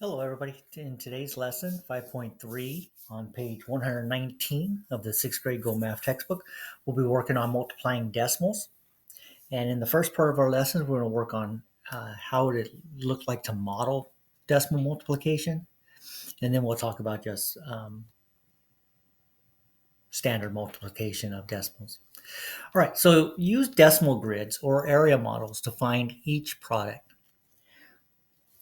Hello, everybody. In today's lesson, 5.3, on page 119 of the sixth grade Go Math textbook, we'll be working on multiplying decimals. And in the first part of our lesson, we're going to work on how it looked like to model decimal multiplication. And then we'll talk about just standard multiplication of decimals. All right, so use decimal grids or area models to find each product.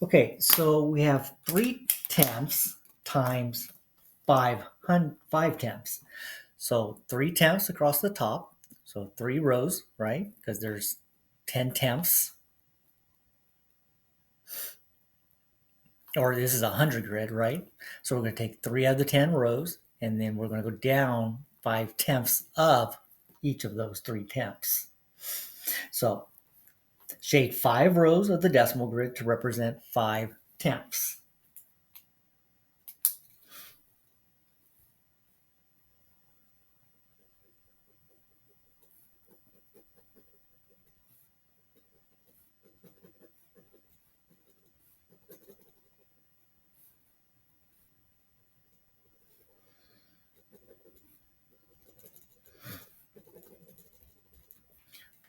Okay, so we have 3/10 times 5/10. So 3/10 across the top. So 3 rows, right? Because there's 10/10. Or this is a 100 grid, right? So we're going to take 3 of the 10 rows, and then we're going to go down 5/10 of each of those 3/10. So shade 5 rows of the decimal grid to represent 5/10.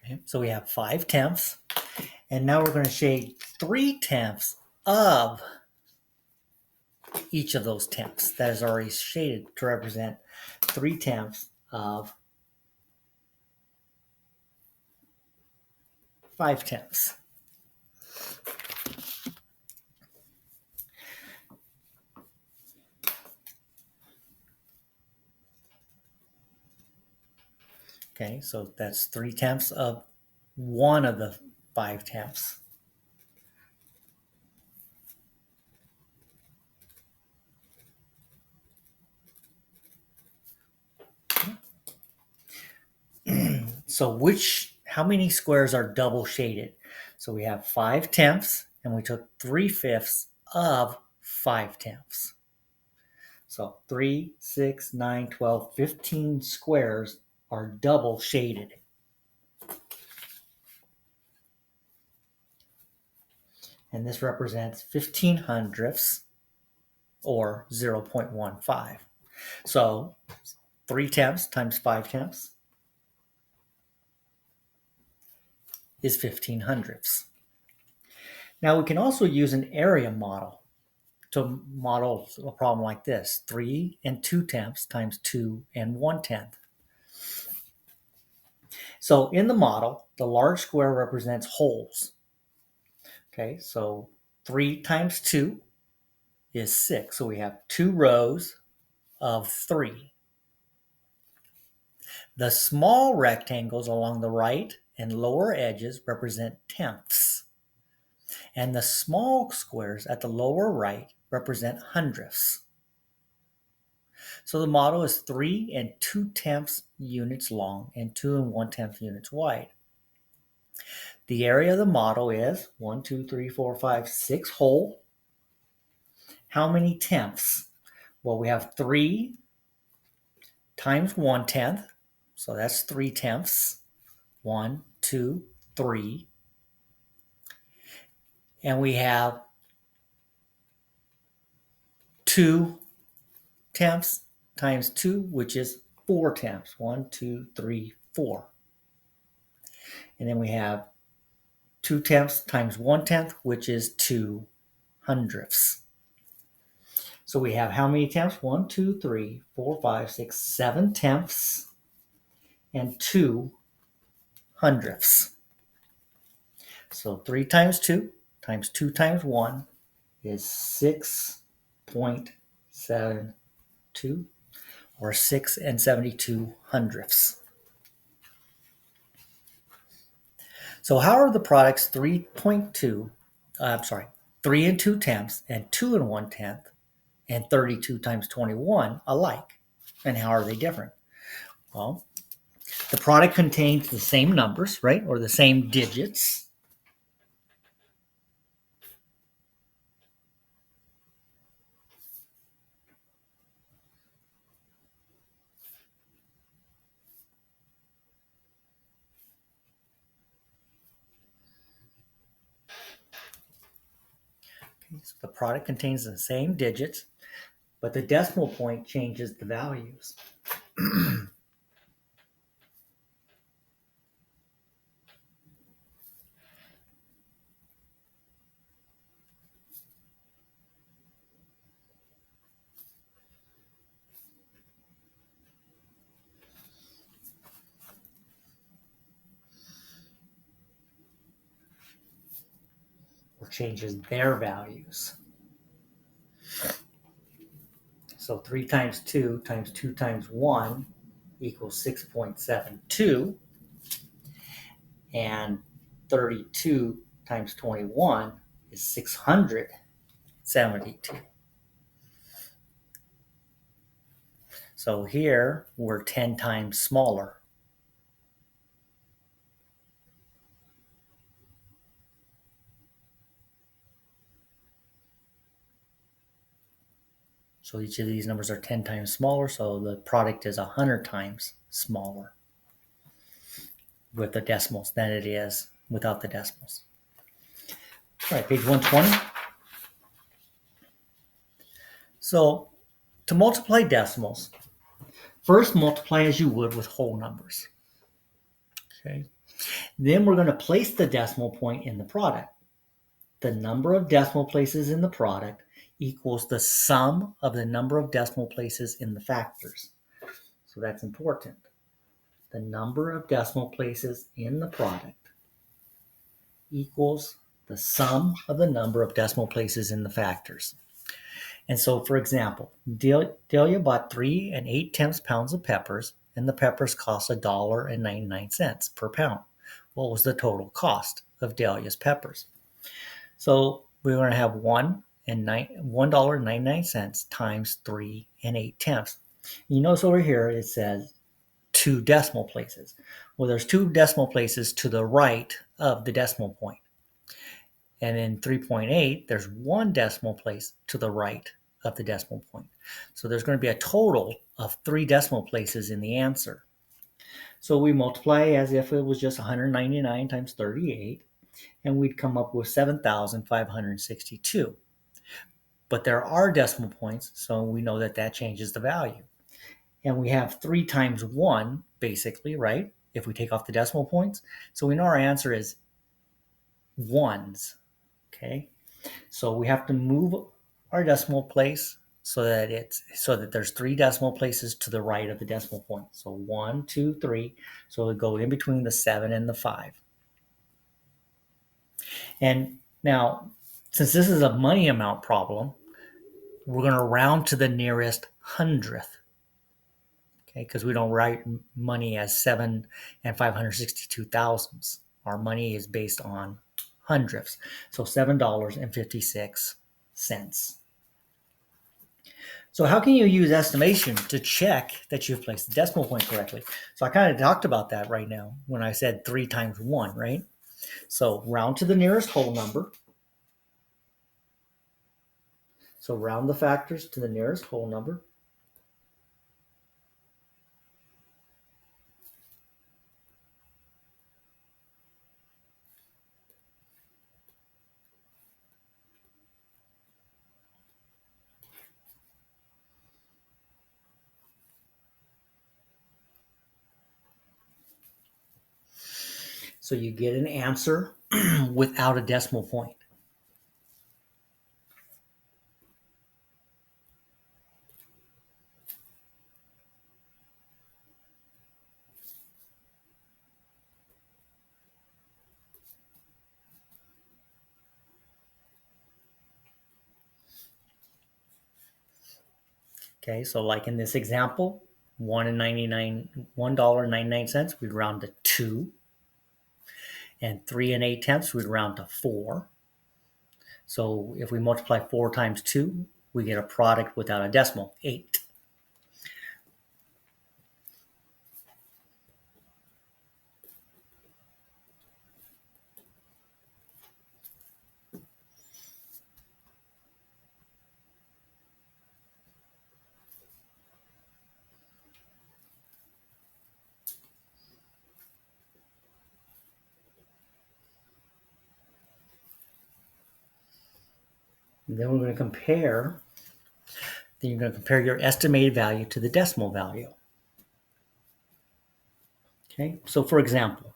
Okay, so we have 5/10, and now we're going to shade 3/10 of each of those tenths that is already shaded to represent 3/10 of 5/10. Okay, so that's 3/10 of one of the 5/10. So how many squares are double shaded? So we have 5/10 and we took 3/5 of 5/10. So 3, 6, 9, 12, 15 squares are double shaded. And this represents 15 hundredths or 0.15. So 3/10 times 5/10 is 15 hundredths. Now we can also use an area model to model a problem like this: 3 and 2/10 times 2 and 1/10. So in the model, the large square represents wholes. Okay, so 3 times 2 is 6. So we have 2 rows of 3. The small rectangles along the right and lower edges represent tenths, and the small squares at the lower right represent hundredths. So the model is 3 and 2/10 units long and 2 and 1/10 units wide. The area of the model is 1, 2, 3, 4, 5, 6 whole. How many tenths? Well, we have 3 times 1/10, so that's 3/10. 1, 2, 3. And we have 2/10 times 2, which is 4/10. 1, 2, 3, 4. And then we have 2/10 times 1/10, which is 2 hundredths. So we have how many tenths? 1, 2, 3, 4, 5, 6, 7 tenths and 2 hundredths. So 3 times 2 times 2 times 1 is 6.72, or 6 and 72 hundredths. So how are the products 3 and 2/10 and 2 and 1/10 and 32 times 21 alike? And how are they different? Well, the product contains the same numbers, right? Or the same digits. So the product contains the same digits, but the decimal point changes the values. Or changes their values. So 3 times 2 times 2 times 1 equals 6.72. And 32 times 21 is 672. So here we're 10 times smaller. So each of these numbers are 10 times smaller, so the product is 100 times smaller with the decimals than it is without the decimals. All right, page 120. So to multiply decimals, first multiply as you would with whole numbers. Okay. Then we're going to place the decimal point in the product. The number of decimal places in the product equals the sum of the number of decimal places in the factors. So that's important. The number of decimal places in the product equals the sum of the number of decimal places in the factors. And so, for example, Delia bought 3 8/10 pounds of peppers, and the peppers cost $1.99 per pound. What was the total cost of Delia's peppers? So we're going to have $1.99 times 3 8/10. You notice over here it says 2 decimal places. Well, there's 2 decimal places to the right of the decimal point. And in 3.8, there's 1 decimal place to the right of the decimal point. So there's going to be a total of 3 decimal places in the answer. So we multiply as if it was just 199 times 38, and we'd come up with 7,562. But there are decimal points, so we know that that changes the value. And we have 3 times 1, basically, right? If we take off the decimal points. So we know our answer is ones. Okay. So we have to move our decimal place so that there's 3 decimal places to the right of the decimal point. So 1, 2, 3. So we go in between the 7 and the 5. And now, since this is a money amount problem, we're going to round to the nearest hundredth. Okay, because we don't write money as 7 and 562 thousandths. Our money is based on hundredths. So $7.56. So how can you use estimation to check that you've placed the decimal point correctly? So I kind of talked about that right now when I said 3 times 1, right? So round to the nearest whole number. So round the factors to the nearest whole number. So you get an answer without a decimal point. Okay, so like in this example, $1.99, we'd round to 2. And 3 8/10, we'd round to 4. So if we multiply 4 times 2, we get a product without a decimal, 8. And then we're going to compare. Then you're going to compare your estimated value to the decimal value. Okay, so for example,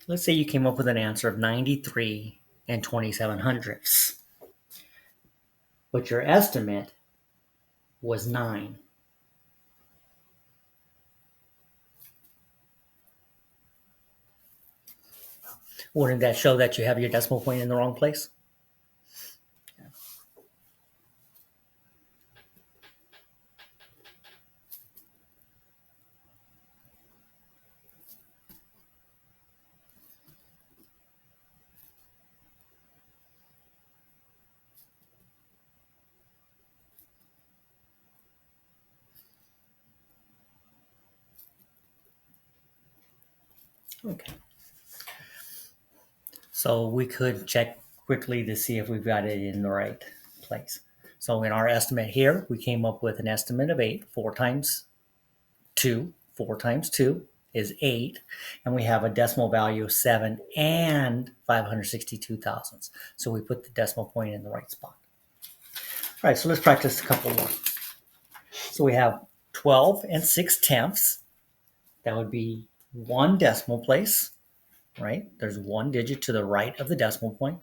let's say you came up with an answer of 93 and 27 hundredths, but your estimate was 9. Wouldn't that show that you have your decimal point in the wrong place? Okay. So we could check quickly to see if we've got it in the right place. So in our estimate here, we came up with an estimate of 8. 4 times 2. 4 times 2 is 8. And we have a decimal value of 7 and 562 thousandths. So we put the decimal point in the right spot. All right, so let's practice a couple more. So we have 12 and 6 tenths. That would be one decimal place, right? There's one digit to the right of the decimal point.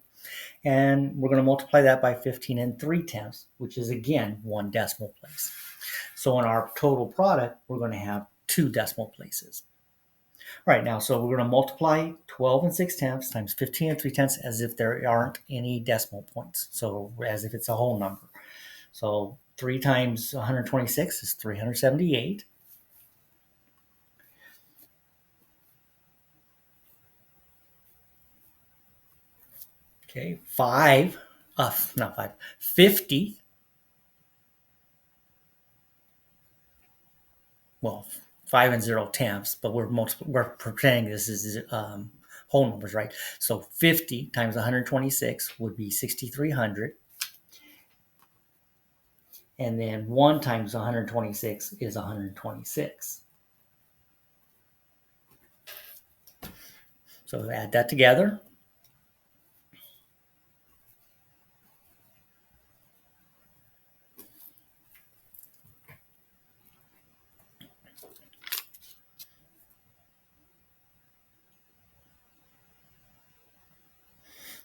And we're going to multiply that by 15 and 3 tenths, which is again one decimal place. So in our total product, we're going to have 2 decimal places. All right, now, so we're going to multiply 12 and 6 tenths times 15 and 3 tenths as if there aren't any decimal points. So as if it's a whole number. So 3 times 126 is 378. Okay, 50. Well, 5 and 0 tenths, but we're pretending this is whole numbers, right? So 50 times 126 would be 6,300. And then 1 times 126 is 126. So add that together.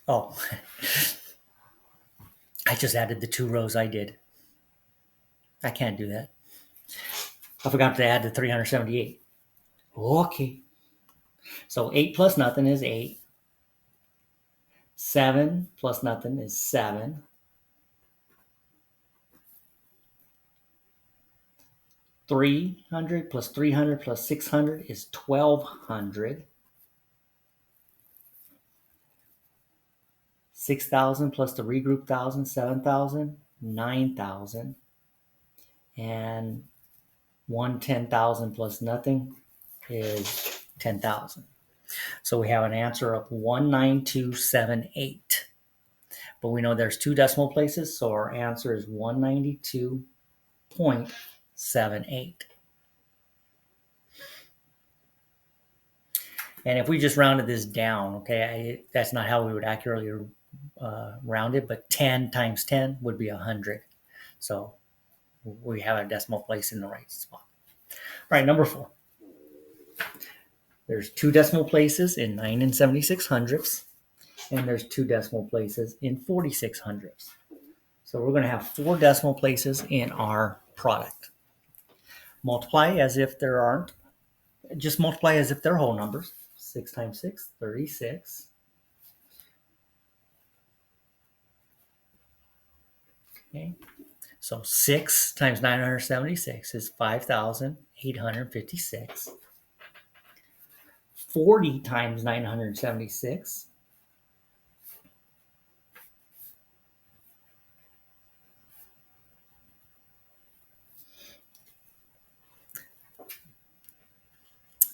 Oh, I just added the 2 rows I did. I can't do that. I forgot to add the 378. Okay. So 8 plus nothing is 8. 7 plus nothing is 7. 300 plus 300 plus 600 is 1,200. 6,000 plus the regroup 1,000, 7,000, 9,000. And 10,000 plus nothing is 10,000. So we have an answer of 19278. But we know there's 2 decimal places, so our answer is 192.78. And if we just rounded this down, okay, that's not how we would accurately round it, but 10 times 10 would be 100. So we have a decimal place in the right spot. All right, number 4. There's 2 decimal places in 9 and 76 hundredths, and there's 2 decimal places in 46 hundredths. So we're going to have 4 decimal places in our product. Multiply as if there aren't. Just multiply as if they're whole numbers. 6 times 6, 36. Okay. So 6 times 976 is 5,856. 40 times 976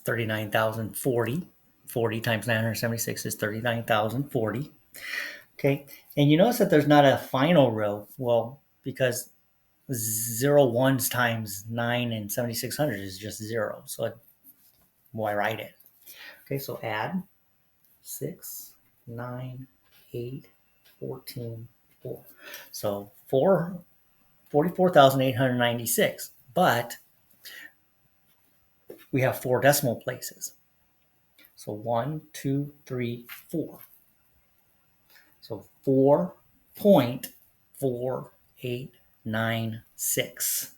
39,040. 40 times 976 is 39,040. Okay, and you notice that there's not a final row. Well, because 0 ones times 9 and 7600 is just 0. So why write it? Okay, so add 6, 9, 8, 14, 4. So 44,896. But we have 4 decimal places. So 1, 2, 3, 4. So 4.4896.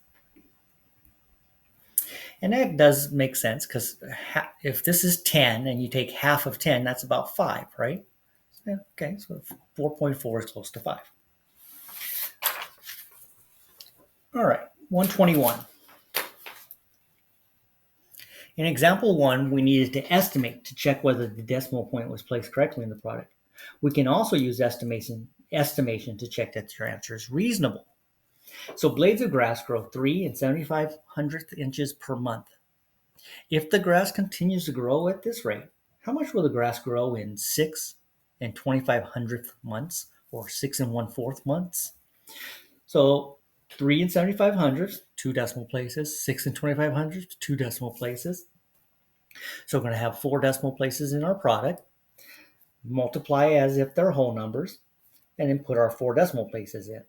And that does make sense because if this is 10 and you take half of 10, that's about 5, right? Yeah, okay, so 4.4 is close to 5. All right, 121. In example 1, we needed to estimate to check whether the decimal point was placed correctly in the product. We can also use estimation to check that your answer is reasonable. So blades of grass grow 3 and 75/100 inches per month. If the grass continues to grow at this rate, how much will the grass grow in 6 and 25/100 months, or 6 and 1/4 months? So 3 and 75/100, 2 decimal places. 6 and 25/100, 2 decimal places. So we're going to have 4 decimal places in our product. Multiply as if they're whole numbers, and then put our 4 decimal places in.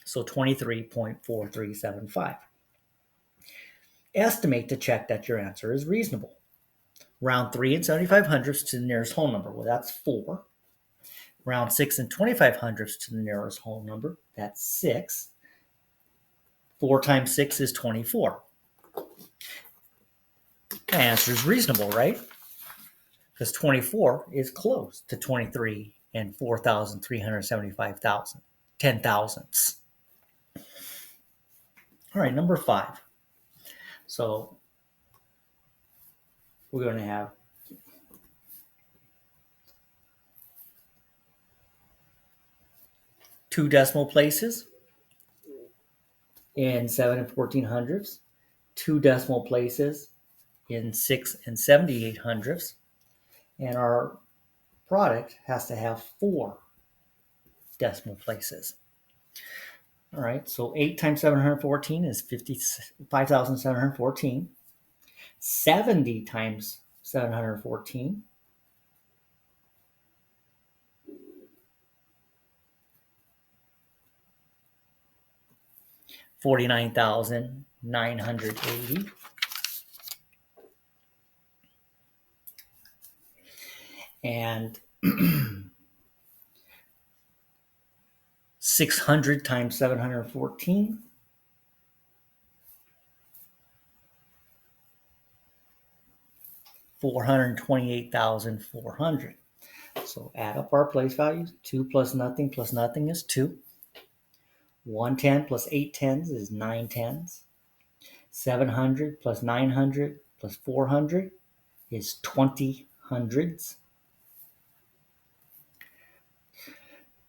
So 23.4375. Estimate to check that your answer is reasonable. Round 3 and 75/100 to the nearest whole number. Well, that's 4. Round 6 and 25/100 to the nearest whole number. That's 6. 4 times 6 is 24. The answer is reasonable, right? Because 24 is close to 23 and 4,375 10 thousandths. All right, number 5. So we're going to have two decimal places in 7 and 14 hundredths, 2 decimal places in 6 and 78 hundredths, and our product has to have 4 decimal places. All right, so 8 times 714 is 55,714. 70 times 714 49,980. And 600 times 714 428,400. So add up our place values. 2 plus nothing is 2. 110 plus 8 tens is 9 tens. 700 plus 900 plus 400 is 20 hundreds.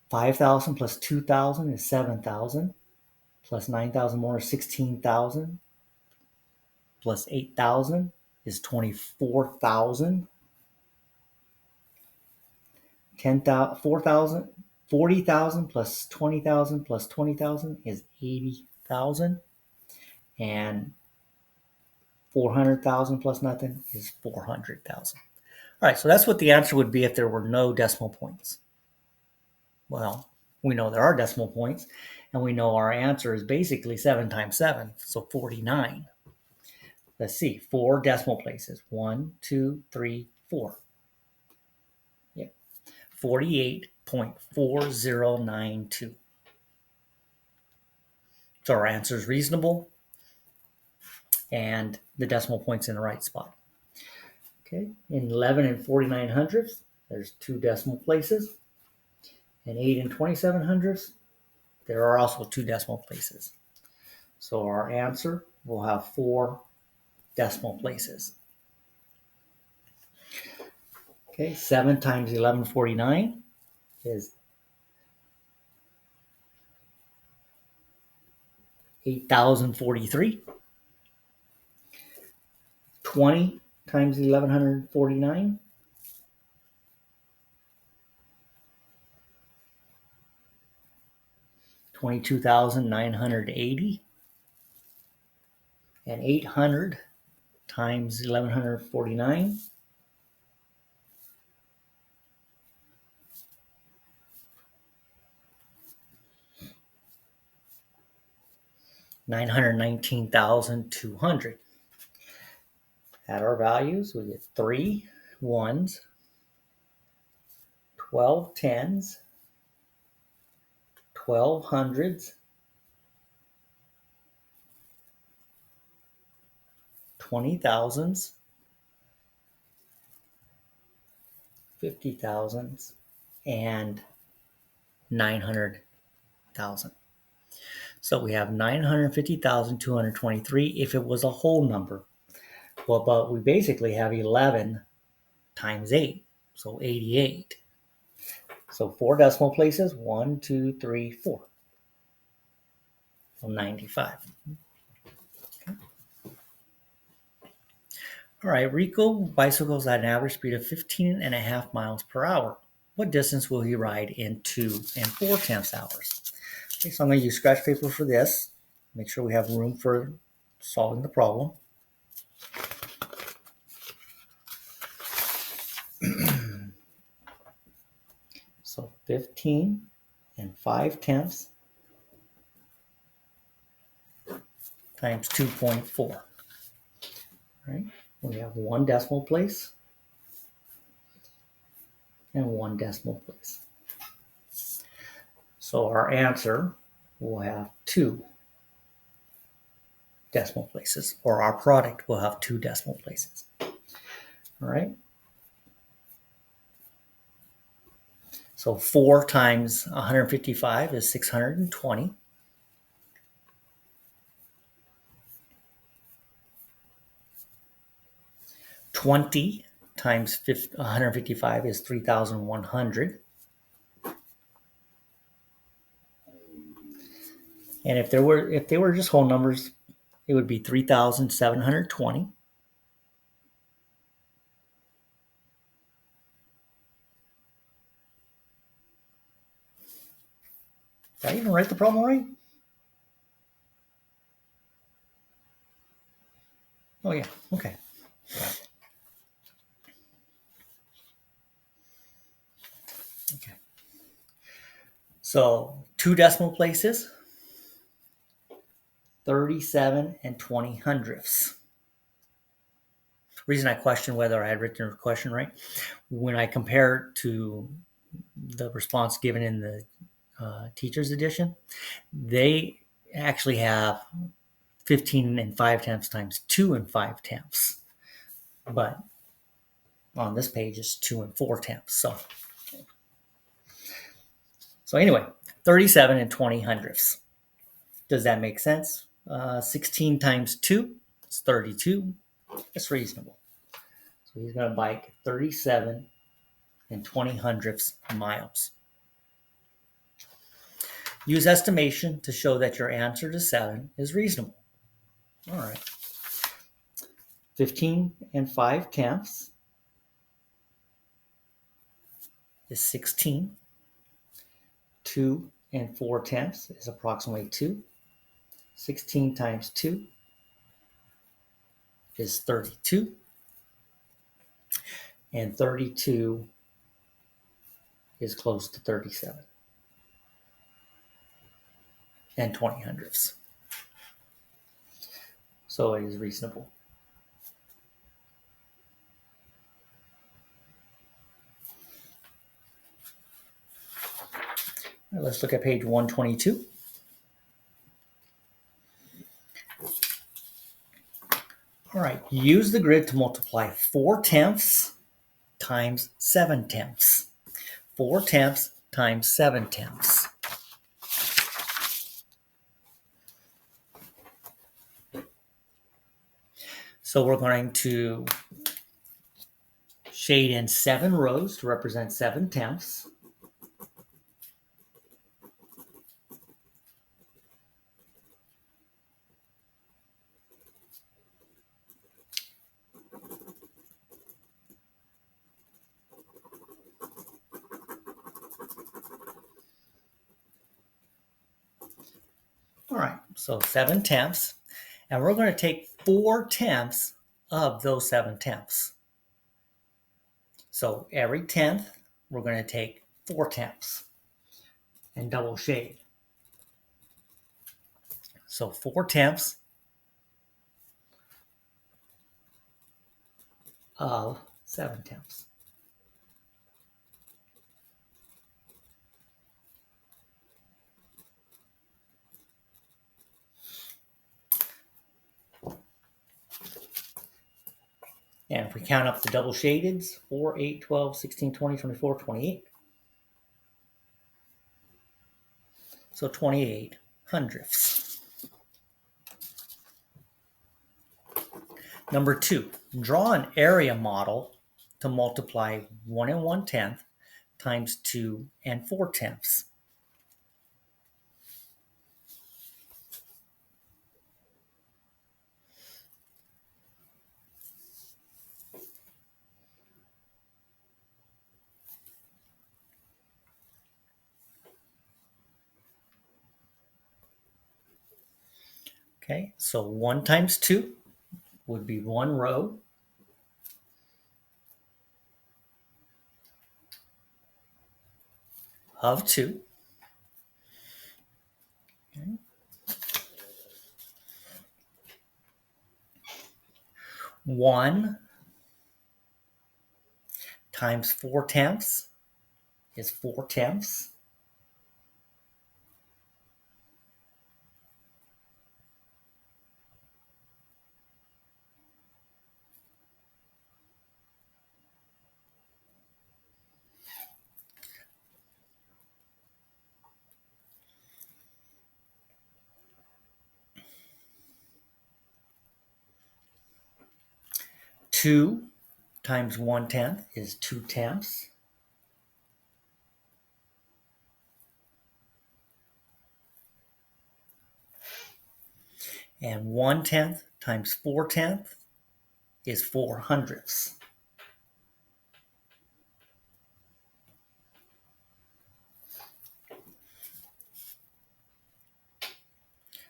5,000 plus 2,000 is 7,000. Plus 9,000 more is 16,000. Plus 8,000 is 24,000. 4,000, 40,000 plus 20,000 plus 20,000 is 80,000. And 400,000 plus nothing is 400,000. All right, so that's what the answer would be if there were no decimal points. Well, we know there are decimal points, and we know our answer is basically 7 times 7, so 49. Let's see, 4 decimal places. 1, 2, 3, 4. Yep, 48.4092. So our answer is reasonable, and the decimal point's in the right spot. Okay, in 11 and 49 hundredths, there's 2 decimal places. In 8 and 27 hundredths, there are also 2 decimal places. So our answer will have 4 decimal places. Okay, 7 times 1149 is 8,043. 20 times 1149 22,980. And 800 times 1149. $919,200. Add our values, we get 3 ones, 12 tens, 12 hundreds, 20 thousands, 50 thousands, and 900,000. So we have 950,223 if it was a whole number. Well, but we basically have 11 times 8, so 88. So 4 decimal places, 1, 2, 3, 4. So 95. Okay. All right, Rico bicycles at an average speed of 15.5 miles per hour. What distance will he ride in 2 4/10 hours? Okay, so I'm going to use scratch paper for this. Make sure we have room for solving the problem. So 15 5/10 times 2.4. Right? We have 1 decimal place and 1 decimal place. So our answer will have 2 decimal places, or our product will have 2 decimal places. All right. So 4 times 155 is 620. 20 times 155 is 3,100. And if they were just whole numbers, it would be 3,720. Did I even write the problem right? Oh yeah, okay. Okay. So 2 decimal places, 37 20 hundredths. The reason I questioned whether I had written the question right, when I compare it to the response given in the teacher's edition, they actually have 15 5/10 times 2 5/10. But on this page, it's 2 4/10. So anyway, 37 20 hundredths. Does that make sense? 16 times 2 is 32. That's reasonable. So he's going to bike 37 20 hundredths miles. Use estimation to show that your answer to 7 is reasonable. All right. 15 5/10 is 16. 2 4/10 is approximately 2. 16 times 2 is 32. And 32 is close to 37 20 hundredths. So it is reasonable. All right, let's look at page 122. All right, use the grid to multiply 4/10 times 7/10. 4/10 times 7/10. So we're going to shade in 7 rows to represent 7/10. All right, so 7/10, and we're going to take 4/10 of those 7/10. So every tenth, we're going to take 4/10 and double shade. So 4/10 of 7/10. And if we count up the double shadeds, 4, 8, 12, 16, 20, 24, 28. So 28 hundredths. Number 2, draw an area model to multiply 1 1/10 times 2 4/10. Okay, so 1 times 2 would be 1 row. Of 2. Okay. 1 times 4/10 is 4/10. Two times 1/10 is 2/10. And 1/10 times 4/10 is 4 hundredths.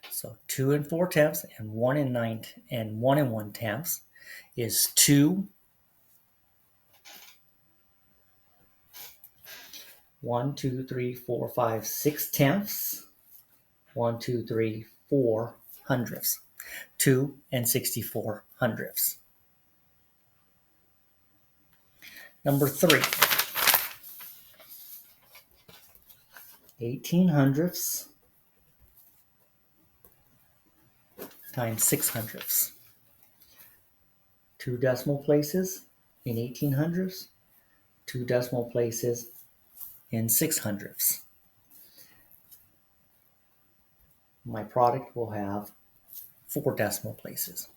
So 2 4/10 and 1 1/10 is 2. 1, 2, 3, 4, 5, 6/10. 1, 2, 3, 4 hundredths. 2 64 hundredths. Number 3, 18 hundredths times 6 hundredths. 2 decimal places in 18 hundredths, 2 decimal places in 6 hundredths. My product will have 4 decimal places.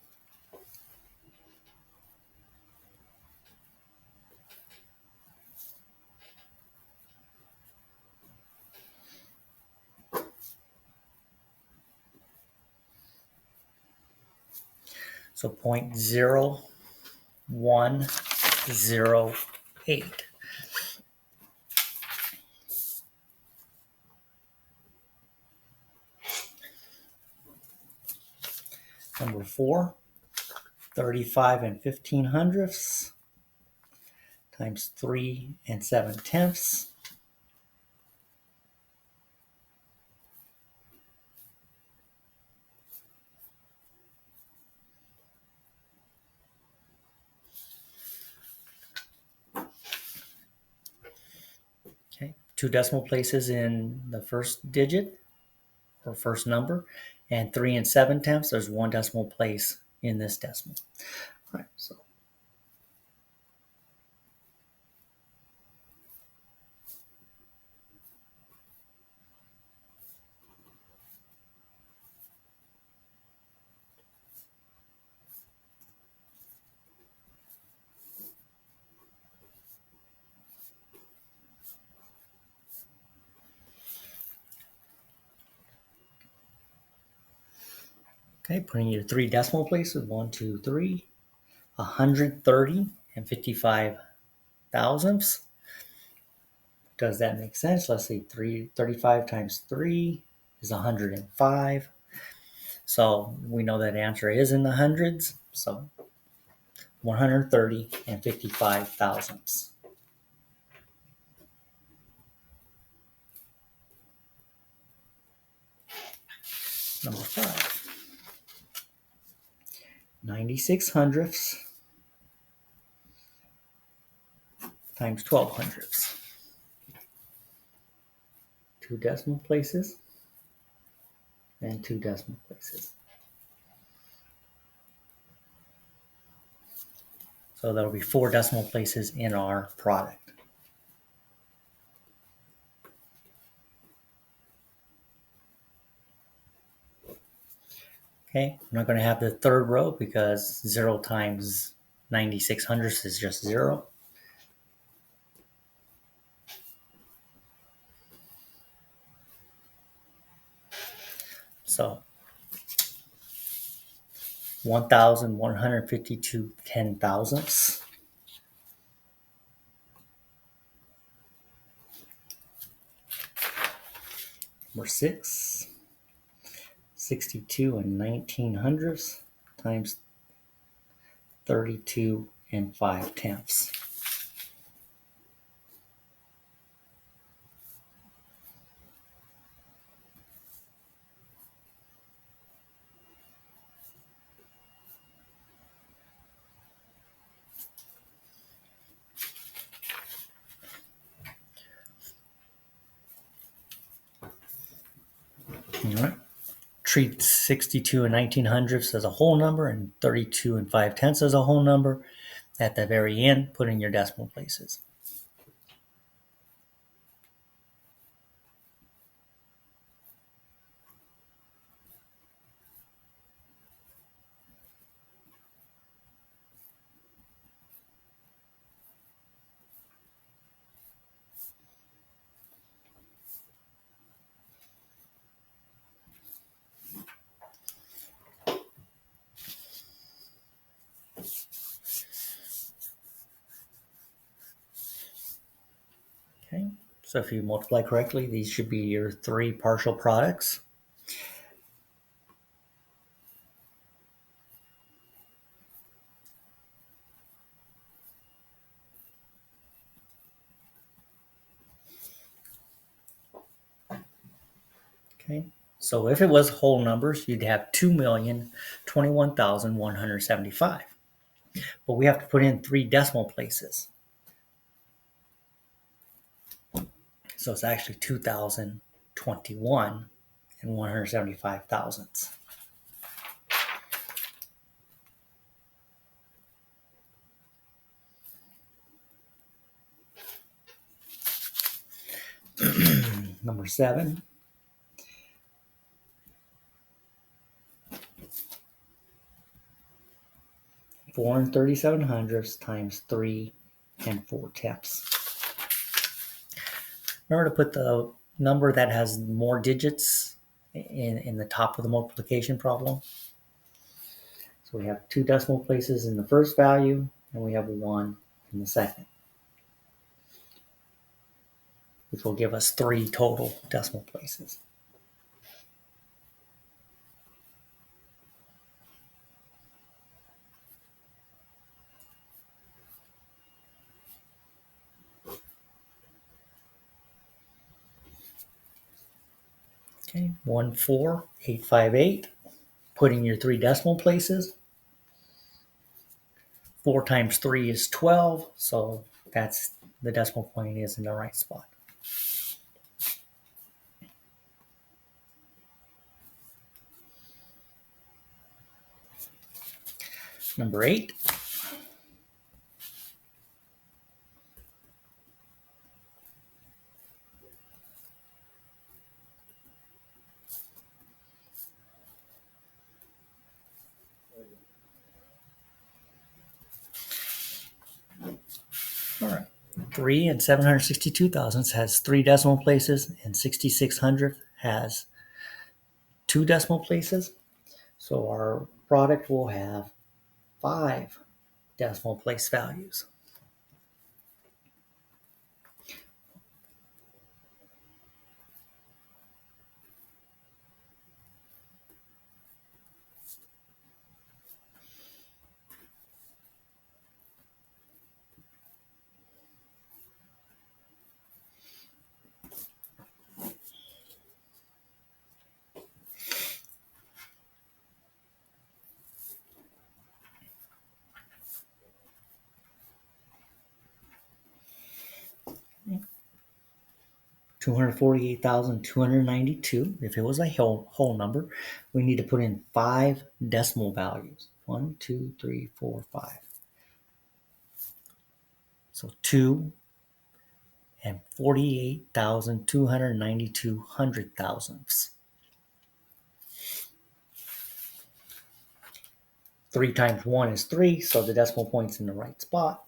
So 0.0108. Number 4, 35 15 hundredths times 3 7/10. Okay, 2 decimal places in the first digit or first number, and 3 7/10. There's 1 decimal place in this decimal. All right, so okay, putting your 3 decimal places, 1, 2, 3, 130 and 55 thousandths. Does that make sense? Let's see, 35 times 3 is 105. So we know that answer is in the hundreds. So 130 and 55 thousandths. Number 5. 96 hundredths times 12 hundredths. 2 decimal places and 2 decimal places. So there will be 4 decimal places in our product. Okay, I'm not going to have the third row because 0 times 96 hundredths is just 0. So 1,152 ten thousandths. Number 6. 62 and 19 hundredths times 32 and 5 tenths. All right. Treat 62 and 19 hundredths as a whole number and 32 and 5 tenths as a whole number. At the very end, put in your decimal places. Okay, so if you multiply correctly, these should be your 3 partial products. Okay, so if it was whole numbers, you'd have 2,021,175. But we have to put in 3 decimal places. So it's actually 2,021 and 175 thousandths. Number 7. 4 and 37 hundredths times 3 and 4 tenths. Remember to put the number that has more digits in the top of the multiplication problem. So we have 2 decimal places in the first value, and we have 1 in the second, which will give us 3 total decimal places. Okay, 14858. Put in your 3 decimal places. 4 times 3 is 12, so that's the decimal point is in the right spot. Number 8. All right. 3 and 762 thousandths has 3 decimal places, and 6600 has 2 decimal places. So our product will have 5 decimal place values. 248,292. If it was a whole number, we need to put in 5 decimal values. 1, 2, 3, 4, 5. So 2 and 48,292 hundred thousandths. 3 times 1 is 3, so the decimal point's in the right spot.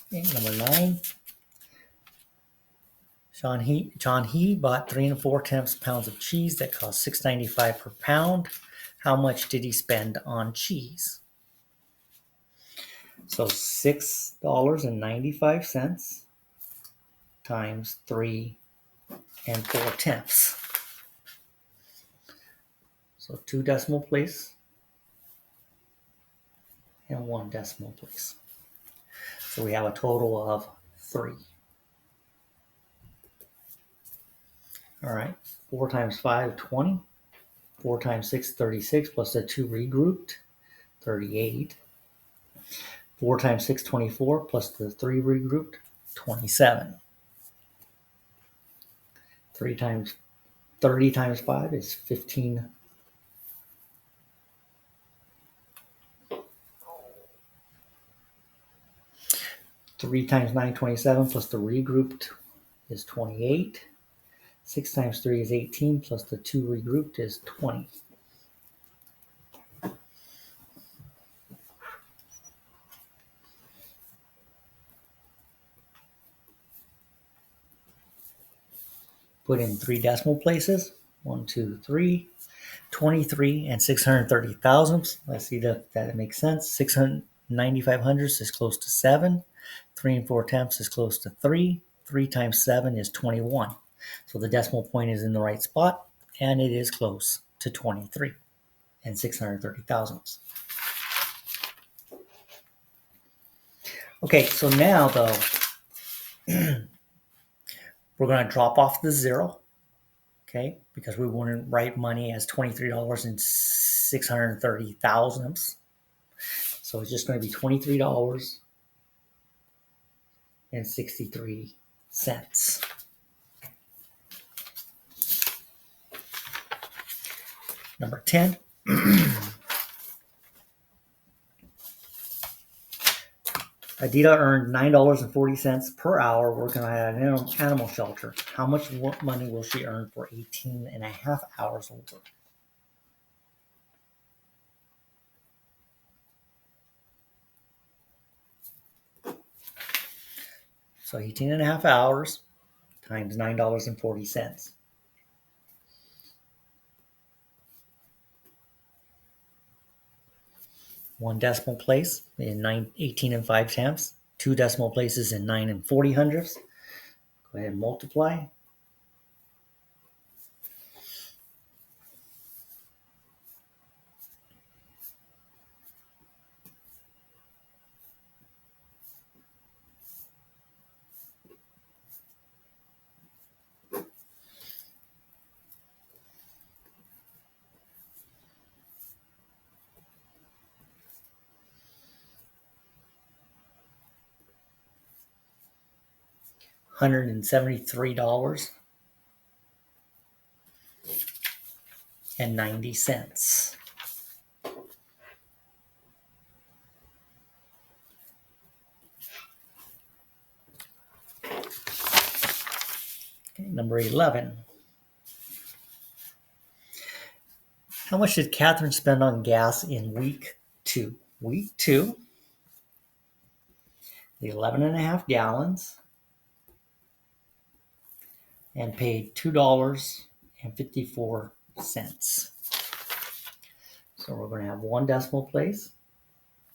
Okay, number 9. John He bought 3 4/10 pounds of cheese that cost $6.95 per pound. How much did he spend on cheese? So $6.95 times 3 4/10. So 2 decimal place and 1 decimal place. So we have a total of 3. All right, 4 times 5, 20. 4 times 6, 36, plus the 2 regrouped, 38. 4 times 6, 24, plus the 3 regrouped, 27. 30 times 5 is 15. 3 times 9, 27, plus the regrouped is 28. 6 times 3 is 18, plus the 2 regrouped is 20. Put in 3 decimal places. 1, 2, 3. 23 and 630 thousandths. Let's see that it makes sense. 695 hundredths is close to 7. 3 4/10 is close to 3. 3 times 7 is 21. So the decimal point is in the right spot, and it is close to 23 and 630 thousandths. Okay, so now though, we're going to drop off the 0, okay, because we want to write money as $23 and 630 thousandths. So it's just going to be $23.63. Number 10. Adita earned $9.40 per hour working at an animal shelter. How much money will she earn for 18 and a half hours of work? So 18 and a half hours times $9.40. One decimal place in 18 and 5/10. 2 decimal places in 9 and 40 hundredths. Go ahead and multiply. $173.90. Okay, number 11. How much did Catherine spend on gas in week 2? Week 2, the 11 and a half gallons, and paid $2.54. So we're going to have 1 decimal place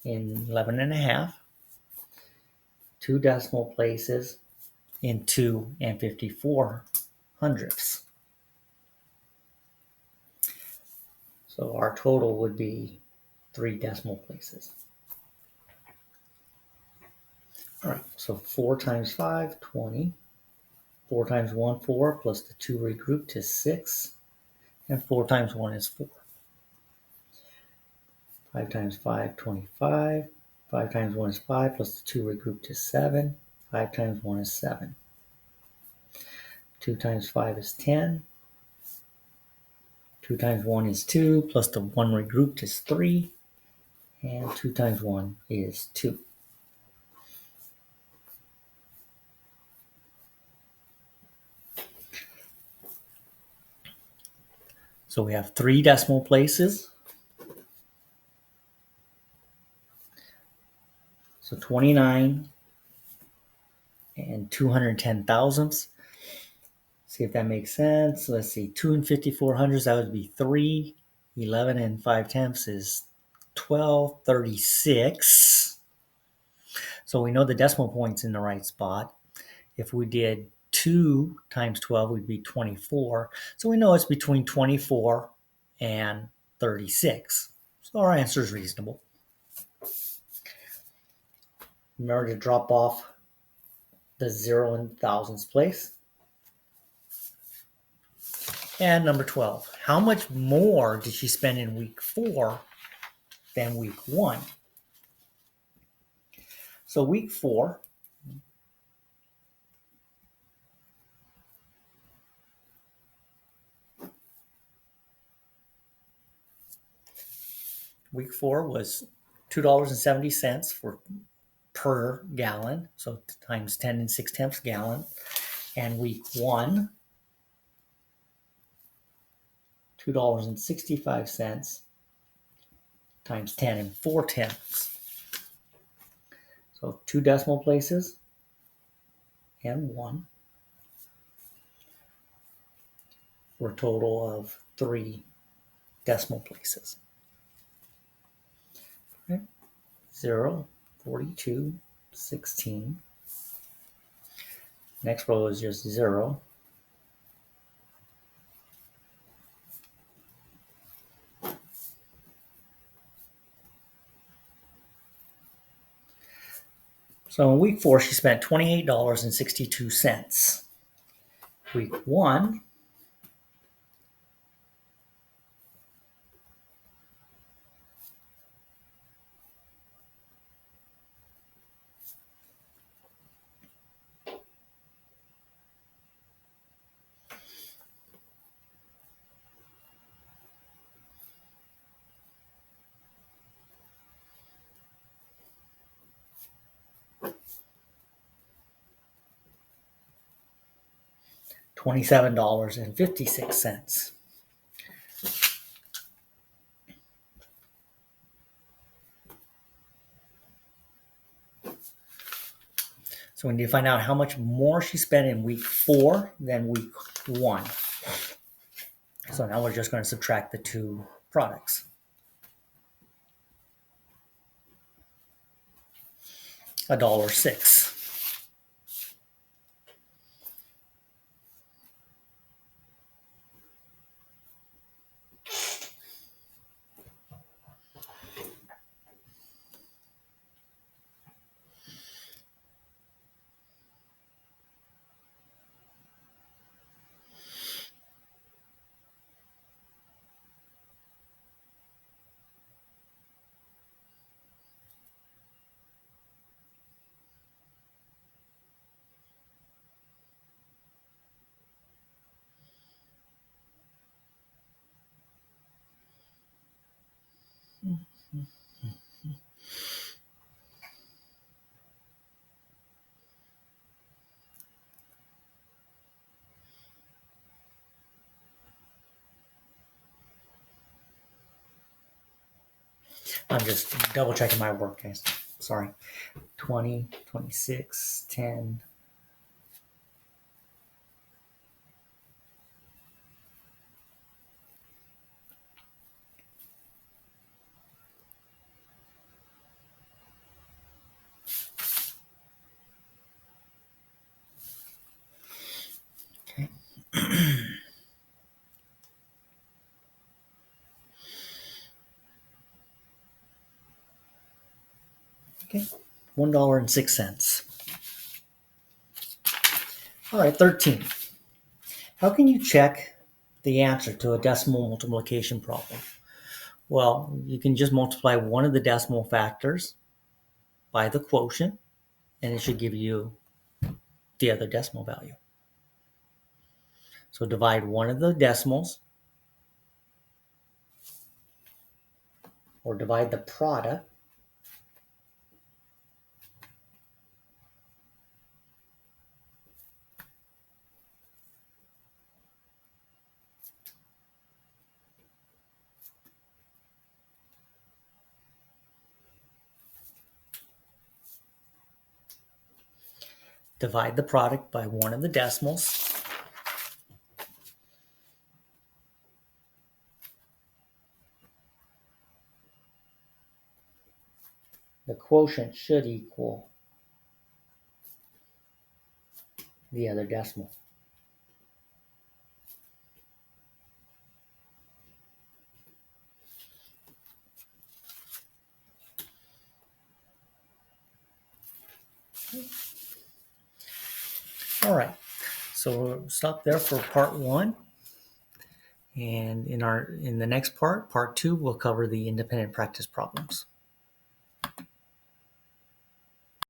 in 11 and a half, 2 decimal places in 2 and 54 hundredths. So our total would be 3 decimal places. All right, so 4 times 5, 20. 4 times 1, 4, plus the 2 regrouped is 6. And 4 times 1 is 4. 5 times 5, 25. 5 times 1 is 5, plus the 2 regrouped is 7. 5 times 1 is 7. 2 times 5 is 10. 2 times 1 is 2, plus the 1 regrouped is 3. And 2 times 1 is 2. So we have 3 decimal places. So 29 and 210 thousandths. See if that makes sense. Let's see, 2 and 54 hundredths, that would be 3. 11 and 5 tenths is 12. 36. So we know the decimal point's in the right spot. If we did 2 times 12, we'd be 24. So we know it's between 24 and 36. So our answer is reasonable. Remember to drop off the 0 in thousandths place. And number 12, how much more did she spend in week 4 than week 1? So week 4, was $2.70 per gallon, so times 10 and 6 tenths gallon. And week 1, $2.65 times 10 and 4 tenths. So 2 decimal places and 1 for a total of 3 decimal places. Okay. 0, 42, 16. Next row is just 0. So in week 4, she spent $28.62. Week 1, $27.56. So we need to find out how much more she spent in week 4 than week 1. So now we're just going to subtract the 2 products. $1.06. I'm just double checking my work, guys. Sorry. 20, 26, 10. Okay. Okay. $1.06. All right, 13. How can you check the answer to a decimal multiplication problem? Well, you can just multiply one of the decimal factors by the quotient, and it should give you the other decimal value. So divide one of the decimals, or divide the product by one of the decimals. The quotient should equal the other decimal. All right, so we'll stop there for part 1. And in the next part 2, we'll cover the independent practice problems.